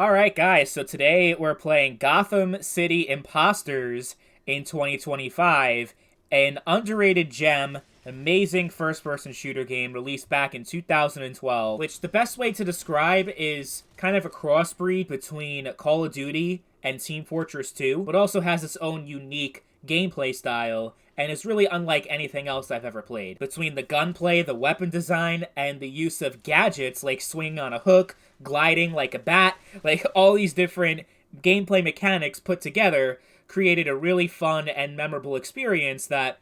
Alright, guys, so today we're playing Gotham City Impostors in 2025, an underrated gem, amazing first person shooter game released back in 2012, which the best way to describe is kind of a crossbreed between Call of Duty and Team Fortress 2, but also has its own unique gameplay style and is really unlike anything else I've ever played. Between the gunplay, the weapon design, and the use of gadgets like swinging on a hook, gliding like a bat, like all these different gameplay mechanics put together created a really fun and memorable experience that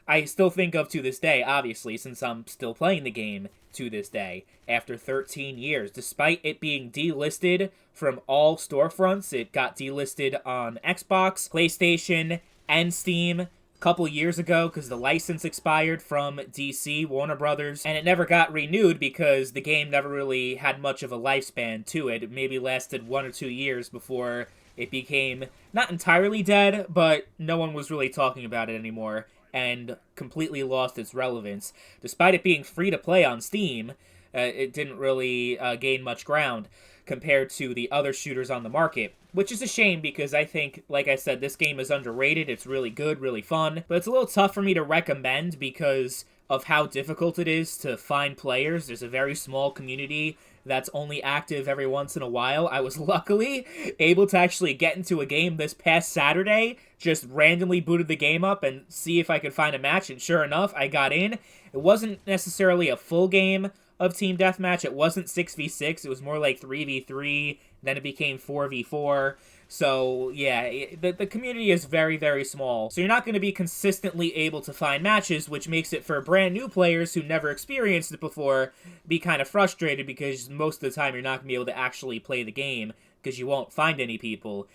I still think of to this day, obviously, since I'm still playing the game to this day after 13 years. Despite it being delisted from all storefronts, it got delisted on Xbox, PlayStation, and Steam a couple years ago because the license expired from DC, Warner Brothers, and it never got renewed because the game never really had much of a lifespan to it. It maybe lasted 1 or 2 years before it became not entirely dead, but no one was really talking about it anymore and completely lost its relevance. Despite it being free to play on Steam, it didn't really gain much ground compared to the other shooters on the market, which is a shame because I think, like I said, this game is underrated. It's really good, really fun, but it's a little tough for me to recommend because of how difficult it is to find players. There's a very small community that's only active every once in a while. I was luckily able to actually get into a game this past Saturday, just randomly booted the game up and see if I could find a match, and sure enough, I got in. It wasn't necessarily a full game of Team Deathmatch. It wasn't 6v6, it was more like 3v3, then it became 4v4. So, yeah, the community is very, very small. So you're not going to be consistently able to find matches, which makes it for brand new players who never experienced it before be kind of frustrated because most of the time you're not going to be able to actually play the game because you won't find any people.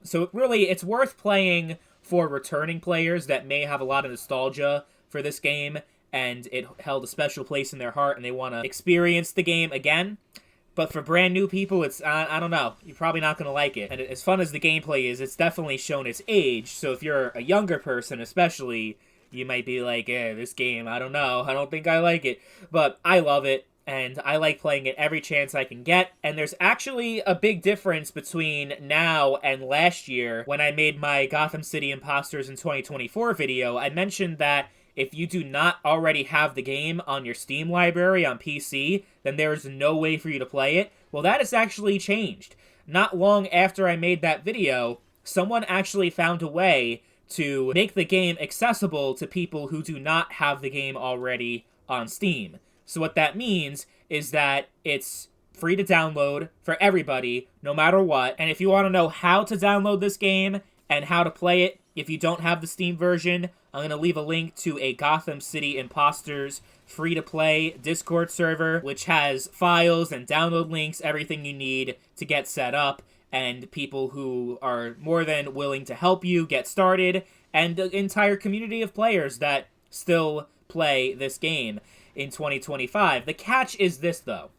So really, it's worth playing for returning players that may have a lot of nostalgia for this game and it held a special place in their heart and they want to experience the game again. But for brand new people, it's, I don't know, you're probably not going to like it. And as fun as the gameplay is, it's definitely shown its age. So if you're a younger person, especially, you might be like, this game, I don't know, I don't think I like it. But I love it, and I like playing it every chance I can get. And there's actually a big difference between now and last year. When I made my Gotham City Impostors in 2024 video, I mentioned that if you do not already have the game on your Steam library on PC, then there is no way for you to play it. Well, that has actually changed. Not long after I made that video, someone actually found a way to make the game accessible to people who do not have the game already on Steam. So what that means is that it's free to download for everybody, no matter what. And if you want to know how to download this game and how to play it, if you don't have the Steam version, I'm going to leave a link to a Gotham City Impostors free-to-play Discord server, which has files and download links, everything you need to get set up, and people who are more than willing to help you get started, and an entire community of players that still play this game in 2025. The catch is this, though.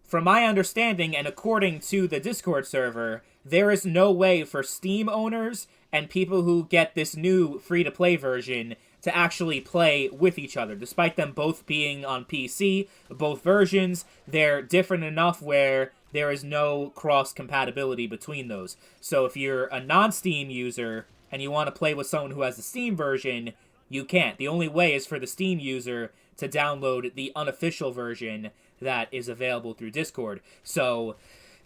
From my understanding, and according to the Discord server, there is no way for Steam owners and people who get this new free-to-play version to actually play with each other. Despite them both being on PC, both versions, they're different enough where there is no cross-compatibility between those. So if you're a non-Steam user and you want to play with someone who has the Steam version, you can't. The only way is for the Steam user to download the unofficial version that is available through Discord. So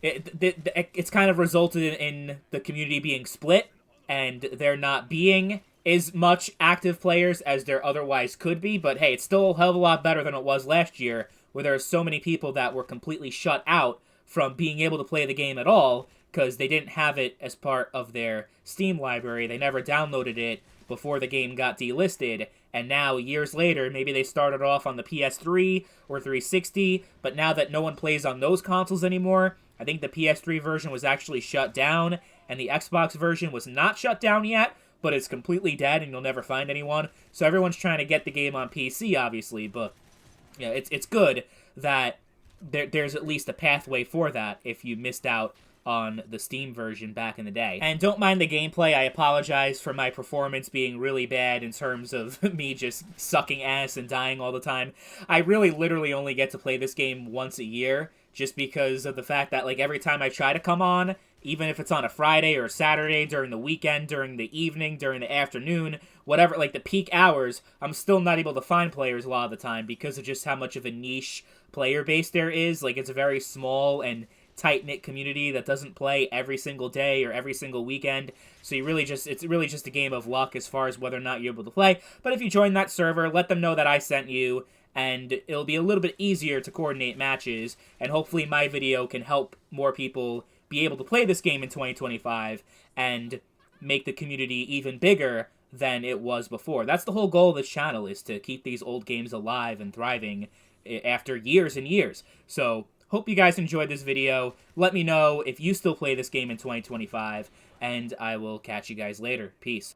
it's kind of resulted in the community being split, and there not being as much active players as there otherwise could be. But hey, it's still a hell of a lot better than it was last year, where there are so many people that were completely shut out from being able to play the game at all because they didn't have it as part of their Steam library. They never downloaded it before the game got delisted, and now, years later, maybe they started off on the PS3 or 360, but now that no one plays on those consoles anymore, I think the PS3 version was actually shut down, and the Xbox version was not shut down yet, but it's completely dead and you'll never find anyone. So everyone's trying to get the game on PC, obviously, but yeah, it's good that there's at least a pathway for that if you missed out on the Steam version back in the day. And don't mind the gameplay. I apologize for my performance being really bad in terms of me just sucking ass and dying all the time. I really literally only get to play this game once a year, just because of the fact that, like, every time I try to come on, even if it's on a Friday or a Saturday, during the weekend, during the evening, during the afternoon, whatever, like the peak hours, I'm still not able to find players a lot of the time because of just how much of a niche player base there is. Like, it's a very small and tight-knit community that doesn't play every single day or every single weekend. So it's really just a game of luck as far as whether or not you're able to play. But if you join that server, let them know that I sent you, and it'll be a little bit easier to coordinate matches, and hopefully my video can help more people be able to play this game in 2025 and make the community even bigger than it was before. That's the whole goal of this channel, is to keep these old games alive and thriving after years and years. So, hope you guys enjoyed this video. Let me know if you still play this game in 2025, and I will catch you guys later. Peace.